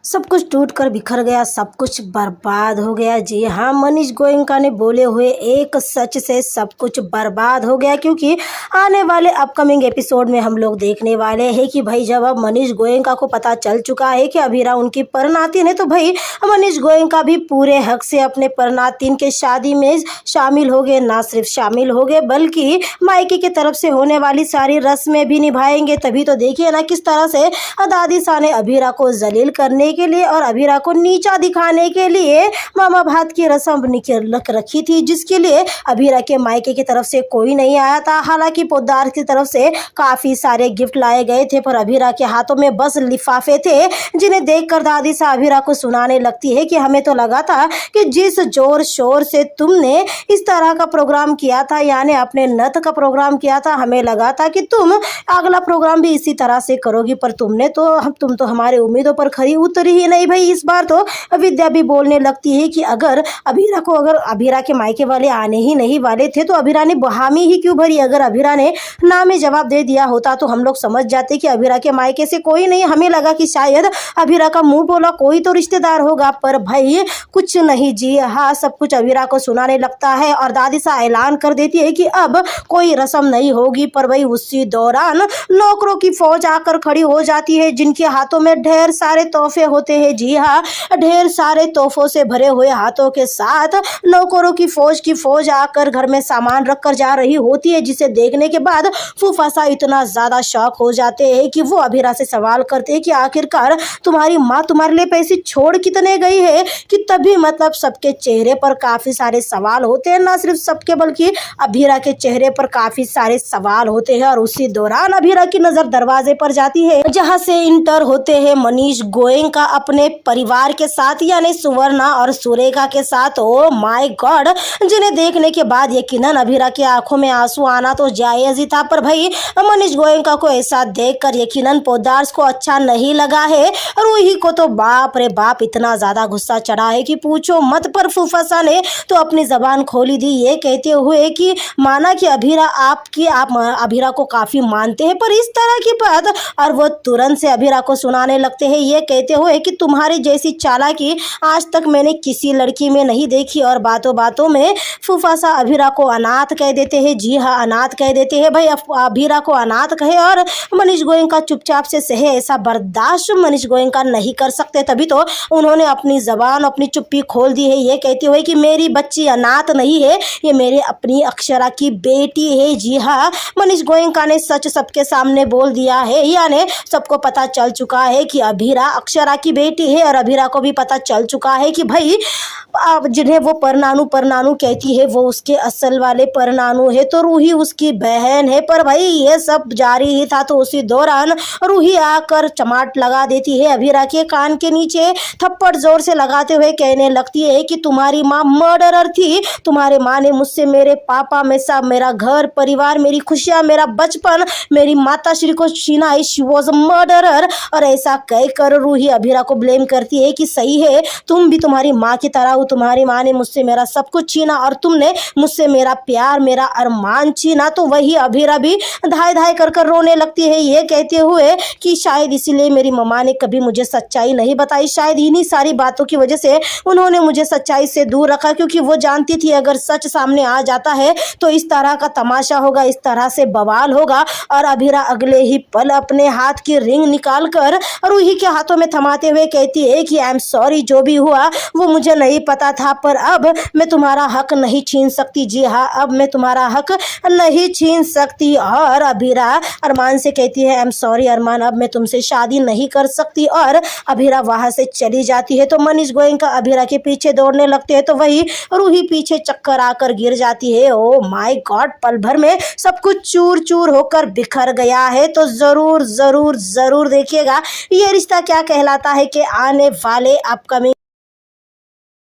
सब कुछ टूट कर बिखर गया, सब कुछ बर्बाद हो गया। जी हाँ, मनीष गोयनका ने बोले हुए एक सच से सब कुछ बर्बाद हो गया, क्योंकि आने वाले अपकमिंग एपिसोड में हम लोग देखने वाले हैं कि भाई जब अब मनीष गोयनका को पता चल चुका है कि अभीरा उनकी परनातिन है, तो भाई मनीष गोयनका भी पूरे हक से अपने परनातिन के शादी में शामिल हो गए। ना सिर्फ शामिल हो गए बल्कि मायके की तरफ से होने वाली सारी रस्में भी निभाएंगे। तभी तो देखिए ना किस तरह से दादी सा ने अभीरा को जलील करने के लिए और अभीरा को नीचा दिखाने के लिए मामा भात की रस्म निकल रखी थी, जिसके लिए अभीरा के मायके की तरफ से कोई नहीं आया था। हालांकि पोद्दार की तरफ से काफी सारे गिफ्ट लाए गए थे, पर अभीरा के हाथों में बस लिफाफे थे, जिन्हें देखकर दादी सा अभीरा को सुनाने लगती है कि हमें तो लगा था कि जिस जोर शोर से तुमने इस तरह का प्रोग्राम किया था, यानी अपने नृत्य का प्रोग्राम किया था, हमें लगा था कि तुम अगला प्रोग्राम भी इसी तरह से करोगी, पर तुम तो हमारे उम्मीदों पर खरी उतरी ही नहीं। भाई इस बार तो विद्या भी बोलने लगती है कि अगर अभीरा के मायके वाले आने ही नहीं वाले थे तो अभीरा ने हामी ही क्यों भरी। अगर अभीरा ने ना में जवाब दे दिया होता तो हम लोग समझ जाते कि अभीरा के मायके से कोई नहीं। हमें लगा कि शायद अभीरा का मुंह बोला कोई तो रिश्तेदार होगा, पर भाई कुछ नहीं। जी हाँ, सब कुछ अभीरा को सुनाने लगता है और दादी सा ऐलान कर देती है कि अब कोई रस्म नहीं होगी। पर भाई उसी दौरान नौकरों की फौज आकर खड़ी हो जाती है, जिनके हाथों में ढेर सारे तोहफे होते हैं। जी हाँ, ढेर सारे तोहफों से भरे हुए हाथों के साथ नौकरों की फौज आकर घर में सामान रख कर जा रही होती है, जिसे देखने के बाद फूफासा इतना ज्यादा शॉक हो जाते हैं कि वो अभीरा से सवाल करते हैं कि आखिरकार तुम्हारी माँ तुम्हारे लिए पैसे छोड़ कितने गई है। कि तभी मतलब सबके चेहरे पर काफी सारे सवाल होते हैं, ना सिर्फ सबके बल्कि अभीरा के चेहरे पर काफी सारे सवाल होते हैं। और उसी दौरान अभीरा की नजर दरवाजे पर जाती है, जहाँ से इंटर होते हैं मनीष गोयनका अपने परिवार के साथ, यानी सुवर्णा और सुरेखा के साथ। ओ माय गॉड, जिन्हें देखने के बाद यकीनन अभीरा की आंखों में आंसू आना तो जायज ही था। पर भाई मनीष गोयनका को ऐसा देखकर यकीनन पोद्दार को अच्छा नहीं लगा है। रूही को तो बाप रे बाप इतना ज्यादा गुस्सा चढ़ा है कि पूछो मत। पर फूफासा ने तो अपनी जबान खोली दी, ये कहते हुए कि माना कि आप अभीरा को काफी मानते हैं, पर इस तरह की बात। और वो तुरंत से अभीरा को सुनाने लगते हैं, ये कहते हुए कि तुम्हारी जैसी चालाकी आज तक मैंने किसी लड़की में नहीं देखी। और बातों बातों में फूफासा अभीरा को अनाथ कह देते हैं। जी हाँ, अनाथ कह देते हैं। भाई अभीरा को अनाथ कहे और मनीष गोयनका चुपचाप से सहे, ऐसा बर्दाश्त मनीष गोयनका नहीं कर सकते। तभी तो उन्होंने अपनी जबान अपनी चुप्पी खोल दी है, ये कहते हुए कि मेरी बच्ची अनाथ नहीं है, ये मेरे अपनी अक्षरा की बेटी है। जी हाँ, मनीष गोयनका ने सच सबके सामने बोल दिया है, यानी सबको पता चल चुका है कि अभीरा अक्षरा की बेटी है। और अभीरा को भी पता चल चुका है कि भाई जिन्हें वो परनानू कहती है वो उसके असल वाले परनानू है, तो रूही उसकी बहन है। पर भाई ये सब जारी ही था, तो उसी दौरान रूही आकर चमाट लगा देती है अभीरा के कान के नीचे, थप्पड़ जोर से लगाते हुए कहने लगती है कि तुम्हारी माँ मर्डरर थी। तुम्हारे माँ ने मुझसे मेरे पापा में सब, मेरा घर परिवार, मेरी खुशियाँ, मेरा बचपन, मेरी माता श्री को छीना है। She was a murderer. और ऐसा कहकर रूही अभीरा को ब्लेम करती है कि सही है, तुम भी तुम्हारी माँ की तरह हो। तुम्हारी माँ ने मुझसे मेरा सब कुछ छीना और तुमने मुझसे मेरा प्यार, मेरा अरमान छीना। तो वही अभीरा भी धाय धाय कर रोने लगती है, ये कहते हुए कि शायद इसीलिए मेरी मम्मा ने कभी मुझे सच्चाई नहीं बताई, शायद इन्हीं सारी बातों की वजह से उन्होंने मुझे सच्चाई से दूर रखा, क्योंकि वो जानती थी अगर सच सामने आ जाता है तो इस तरह का तमाशा होगा, इस तरह से बवाल होगा। और अभीरा अगले ही पल अपने हाथ की रिंग निकाल कर रूही के हाथों में थमाते हुए कहती है कि आई एम सॉरी, जो भी हुआ वो मुझे नहीं पता था, पर अब मैं तुम्हारा हक नहीं छीन सकती। जी हाँ, अब मैं तुम्हारा हक नहीं छीन सकती। और अभीरा अरमान से कहती है आई एम सॉरी अरमान, अब मैं तुमसे शादी नहीं कर सकती। और अभीरा वहां से चली जाती है, तो मनीष गोयनका अभीरा के पीछे दौड़ने लगते हैं, तो वही रूही पीछे चक्कर आकर गिर जाती है। ओ माय गॉड, पल भर में सब कुछ चूर चूर होकर बिखर गया है। तो जरूर जरूर जरूर देखिएगा ये रिश्ता क्या कहलाता है कि आने वाले अपकमिंग